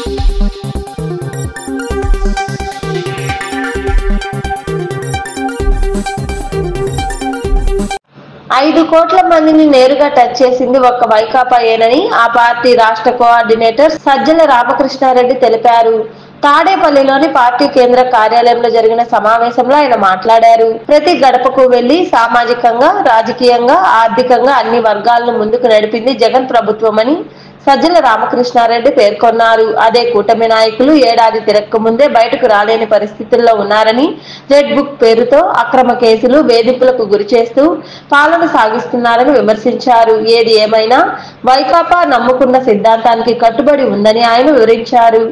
ఐదు కోట్ల మందిని నేరుగా టచ్ చేసింది ఒక్క వైకాపాయేనని ఆ పార్టీ రాష్ట్ర కోఆర్డినేటర్ సజ్జల రామకృష్ణారెడ్డి తెలిపారు. తాడేపల్లిలోని పార్టీ కేంద్ర కార్యాలయంలో జరిగిన సమావేశంలో ఆయన మాట్లాడారు. ప్రతి గడపకు వెళ్లి సామాజికంగా, రాజకీయంగా, ఆర్థికంగా అన్ని వర్గాలను ముందుకు నడిపింది జగన్ ప్రభుత్వమని సజ్జల రామకృష్ణారెడ్డి పేర్కొన్నారు. అదే కూటమి నాయకులు ఏడాది తిరక్క ముందే బయటకు రాలేని పరిస్థితుల్లో ఉన్నారని, రెడ్ బుక్ పేరుతో అక్రమ కేసులు, వేధింపులకు గురి చేస్తూ పాలన సాగిస్తున్నారని విమర్శించారు. ఏది ఏమైనా వైకాపా నమ్ముకున్న సిద్ధాంతానికి కట్టుబడి ఉందని ఆయన వివరించారు.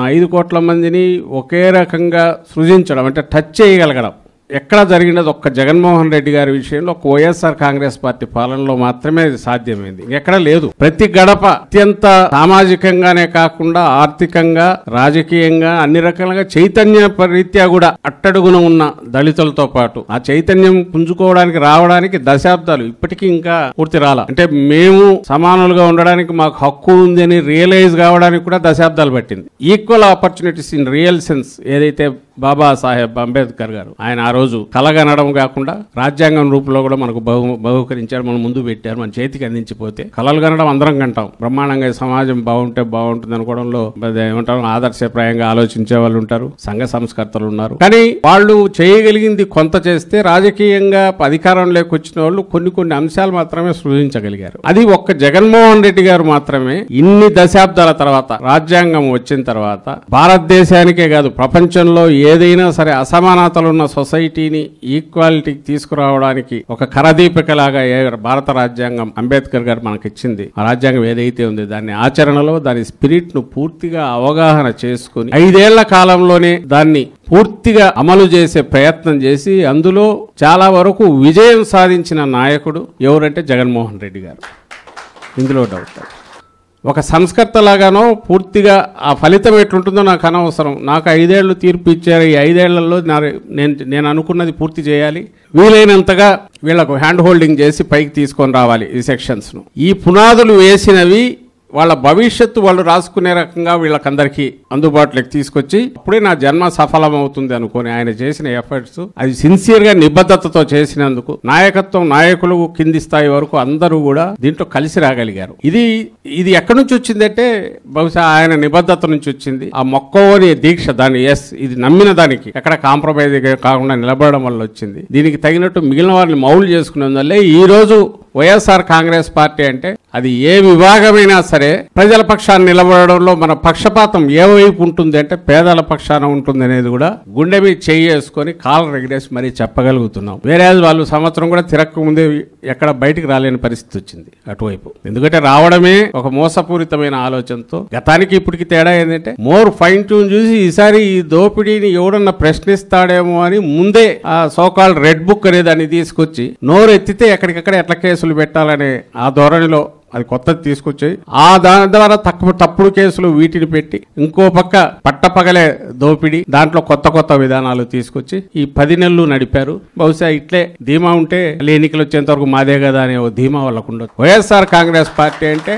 5 కోట్ల మందిని ఒకే రకంగా సృజించడం అంటే టచ్ చేయగలగడం ఎక్కడ జరిగినది ఒక్క జగన్మోహన్ రెడ్డి గారి విషయంలో ఒక వైఎస్ఆర్ కాంగ్రెస్ పార్టీ పాలనలో మాత్రమే సాధ్యమైంది. ఎక్కడ లేదు. ప్రతి గడప అత్యంత సామాజికంగానే కాకుండా ఆర్థికంగా, రాజకీయంగా అన్ని రకాలుగా చైతన్య రీత్యా కూడా అట్టడుగున ఉన్న దళితులతో పాటు ఆ చైతన్యం పుంజుకోవడానికి రావడానికి దశాబ్దాలు ఇప్పటికీ ఇంకా పూర్తి రాల. అంటే మేము సమానులుగా ఉండడానికి మాకు హక్కు ఉంది అని రియలైజ్ కావడానికి కూడా దశాబ్దాలు పట్టింది. Equal opportunities in real sense ఏదైతే బాబాసాహెబ్ అంబేద్కర్ గారు ఆయన ఆ రోజు కలగనడం కాకుండా రాజ్యాంగం రూపంలో కూడా మనకు బహుకరించారు, మనం ముందు పెట్టారు, మన చేతికి అందించిపోతే కలలు కనడం అందరం కంటాం. బ్రహ్మాండంగా సమాజం బాగుంటే బాగుంటుంది అనుకోవడంలో ఏమంటారు ఆదర్శప్రాయంగా ఆలోచించే వాళ్ళు ఉంటారు, సంఘ సంస్కర్తలు ఉన్నారు. కానీ వాళ్ళు చేయగలిగింది కొంత చేస్తే రాజకీయంగా అధికారంలోకి వచ్చిన వాళ్ళు కొన్ని అంశాలు మాత్రమే సృజించగలిగారు. అది ఒక్క జగన్మోహన్ రెడ్డి గారు మాత్రమే ఇన్ని దశాబ్దాల తర్వాత రాజ్యాంగం వచ్చిన తర్వాత భారతదేశానికే కాదు ప్రపంచంలో ఏదైనా సరే అసమానతలున్న సొసైటీని ఈక్వాలిటీకి తీసుకురావడానికి ఒక కరదీపికలాగా భారత రాజ్యాంగం అంబేద్కర్ గారు మనకి ఇచ్చింది. ఆ రాజ్యాంగం ఏదైతే ఉంది దాన్ని ఆచరణలో దాని స్పిరిట్ ను పూర్తిగా అవగాహన చేసుకుని 5 ఏళ్ల కాలంలోనే దాన్ని పూర్తిగా అమలు చేసే ప్రయత్నం చేసి అందులో చాలా వరకు విజయం సాధించిన నాయకుడు ఎవరంటే జగన్మోహన్ రెడ్డి గారు. ఇందులో డౌట్. ఒక సంస్కర్తలాగానో పూర్తిగా ఆ ఫలితం ఎట్లుంటుందో నాకు అనవసరం. నాకు 5 ఏళ్లు తీర్పు ఇచ్చారు. ఈ 5 ఏళ్లలో నేను అనుకున్నది పూర్తి చేయాలి. వీలైనంతగా వీళ్లకు హ్యాండ్ హోల్డింగ్ చేసి పైకి తీసుకొని రావాలి ఈ సెక్షన్స్ను. ఈ పునాదులు వేసినవి వాళ్ళ భవిష్యత్తు వాళ్ళు రాసుకునే రకంగా వీళ్ళకందరికీ అందుబాటులోకి తీసుకొచ్చి అప్పుడే నా జన్మ సఫలం అవుతుంది అనుకుని ఆయన చేసిన ఎఫర్ట్స్ అది సిన్సియర్ గా నిబద్ధతతో చేసినందుకు నాయకత్వం నాయకులు కింది స్థాయి వరకు అందరూ కూడా దీంట్లో కలిసి రాగలిగారు. ఇది ఎక్కడి నుంచి వచ్చిందంటే బహుశా ఆయన నిబద్ధత నుంచి వచ్చింది. ఆ మొక్కవని దీక్ష దాన్ని ఇది నమ్మిన దానికి ఎక్కడ కాంప్రమైజ్ కాకుండా నిలబడడం వల్ల వచ్చింది. దీనికి తగినట్టు మిగిలిన వారిని మౌలు చేసుకునేందువల్లే ఈ రోజు వైఎస్ఆర్ కాంగ్రెస్ పార్టీ అంటే అది ఏ విభాగమైనా సరే ప్రజల పక్షాన్ని నిలబడడంలో మన పక్షపాతం ఏ వైపు ఉంటుంది అంటే పేదల పక్షాన ఉంటుంది అనేది కూడా గుండె మీద చేసుకొని కాలు రెగ్యులేసి మరీ చెప్పగలుగుతున్నాం. వేరే వాళ్ళు సంవత్సరం కూడా తిరక్క ముందే ఎక్కడ బయటికి రాలేని పరిస్థితి వచ్చింది అటువైపు. ఎందుకంటే రావడమే ఒక మోసపూరితమైన ఆలోచనతో. గతానికి ఇప్పటికి తేడా ఏంటంటే మోర్ ఫైన్ ట్యూన్ చూసి ఈసారి ఈ దోపిడీని ఎవడన్నా ప్రశ్నిస్తాడేమో అని ముందే ఆ సోకాల్డ్ రెడ్ బుక్ అనే దాన్ని తీసుకొచ్చి నోరు ఎత్తితే ఎక్కడికక్కడ ఎట్లా కేసులు పెట్టాలనే ఆ ధోరణిలో అది కొత్తది తీసుకొచ్చాయి. ఆ దాని ద్వారా తప్పుడు కేసులు వీటిని పెట్టి ఇంకో పక్క పట్టపగలే దోపిడీ దాంట్లో కొత్త విధానాలు తీసుకొచ్చి ఈ 10 నెలలు నడిపారు. బహుశా ఇట్లే ధీమా ఉంటే ఎన్నికలు వచ్చేంత వరకు మాదే కదా అనే ధీమా వాళ్ళకు ఉండదు. వైఎస్ఆర్ కాంగ్రెస్ పార్టీ అంటే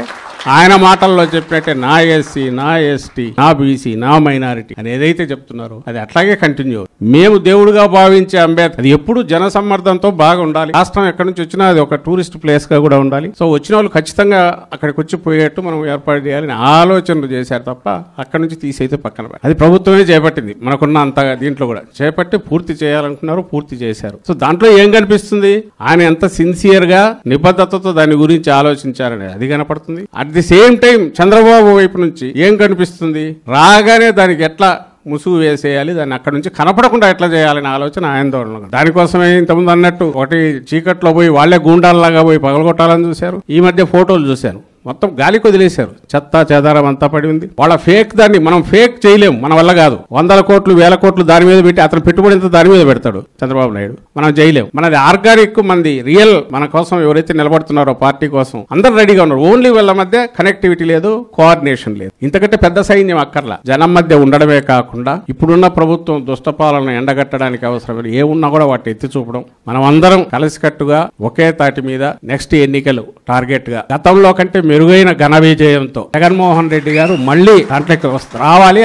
ఆయన మాటల్లో చెప్పినట్టే నా ఎస్సీ, నా ఎస్టీ, నా బీసీ, నా మైనారిటీ అని ఏదైతే చెప్తున్నారో అది అట్లాగే కంటిన్యూ. మేము దేవుడుగా భావించే అంబేద్కర్ అది ఎప్పుడు జన సమ్మర్దంతో బాగా ఉండాలి. రాష్ట్రం ఎక్కడి నుంచి వచ్చినా అది ఒక టూరిస్ట్ ప్లేస్ గా కూడా ఉండాలి. సో వచ్చిన వాళ్ళు ఖచ్చితంగా అక్కడికి వచ్చి పోయేట్టు మనం ఏర్పాటు చేయాలని ఆలోచనలు చేశారు తప్ప అక్కడి నుంచి తీసైతే పక్కన అది ప్రభుత్వమే చేపట్టింది. మనకున్న అంత దీంట్లో కూడా చేపట్టి పూర్తి చేయాలనుకున్నారు, పూర్తి చేశారు. సో దాంట్లో ఏం కనిపిస్తుంది? ఆయన ఎంత సిన్సియర్ గా నిబద్ధతతో దాని గురించి ఆలోచించారనేది అది కనపడుతుంది. At the same time Chandrababu వైపు నుంచి ఏం కనిపిస్తుంది? రాగానే దానికి ఎట్లా ముసుగు వేసేయాలి, దాన్ని అక్కడ నుంచి కనపడకుండా ఎట్లా చేయాలనే ఆలోచన ఆందోళన. దానికోసమే ఇంతకుముందు అన్నట్టు ఒకటి చీకట్లో పోయి వాళ్లే గూండాల్లాగా పోయి పగలగొట్టాలని చూశారు. ఈ మధ్య ఫోటోలు చూశాను, మొత్తం గాలికి వదిలేశారు. చెత్త చెదారం అంతా పడి ఉంది. వాళ్ళ ఫేక్ దాన్ని మనం ఫేక్ చేయలేము, మన వల్ల కాదు. 100 కోట్లు 1000 కోట్లు దాని మీద పెట్టి అతను పెట్టుబడి ఎంత దాని మీద పెడతాడు చంద్రబాబు నాయుడు. మనం చేయలేము. మనది ఆర్గానిక్, మనది రియల్. మన కోసం ఎవరైతే నిలబడుతున్నారో పార్టీ కోసం అందరూ రెడీగా ఉన్నారు. ఓన్లీ వీళ్ళ మధ్య కనెక్టివిటీ లేదు, కోఆర్డినేషన్ లేదు. ఇంతకంటే పెద్ద సైన్యం అక్కర్లా. జనం మధ్య ఉండడమే కాకుండా ఇప్పుడున్న ప్రభుత్వం దుష్టపాలన ఎండగట్టడానికి అవసరమైన ఏమున్నా కూడా వాటిని ఎత్తి చూపడం. మనం అందరం కలిసికట్టుగా ఒకే తాటి మీద నెక్స్ట్ ఎన్నికలు టార్గెట్ గా గతంలో కంటే మెరుగైన ఘన విజయంతో జగన్మోహన్ రెడ్డి గారు మళ్ళీ దాంట్లోకి రావాలి.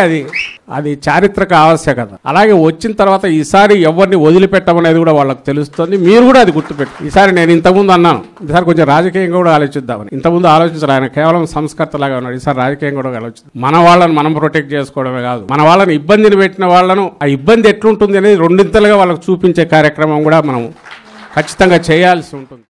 అది చారిత్రక ఆవశ్యకత. అలాగే వచ్చిన తర్వాత ఈసారి ఎవరిని వదిలిపెట్టమనేది కూడా వాళ్ళకి తెలుస్తుంది. మీరు కూడా అది గుర్తుపెట్టు. ఈసారి నేను ఇంతకుముందు అన్నాను, ఈసారి కొంచెం రాజకీయంగా కూడా ఆలోచిద్దామని. ఇంతకుముందు ఆలోచించారు, ఆయన కేవలం సంస్కర్తలాగా ఉన్నాడు. ఈసారి రాజకీయంగా కూడా ఆలోచిద్దాం. మన వాళ్ళని మనం ప్రొటెక్ట్ చేసుకోవడమే కాదు, మన వాళ్ళని ఇబ్బందిని పెట్టిన వాళ్ళను ఆ ఇబ్బంది ఎట్లుంటుంది అనేది రెండింతలుగా వాళ్ళకు చూపించే కార్యక్రమం కూడా మనం ఖచ్చితంగా చేయాల్సి ఉంటుంది.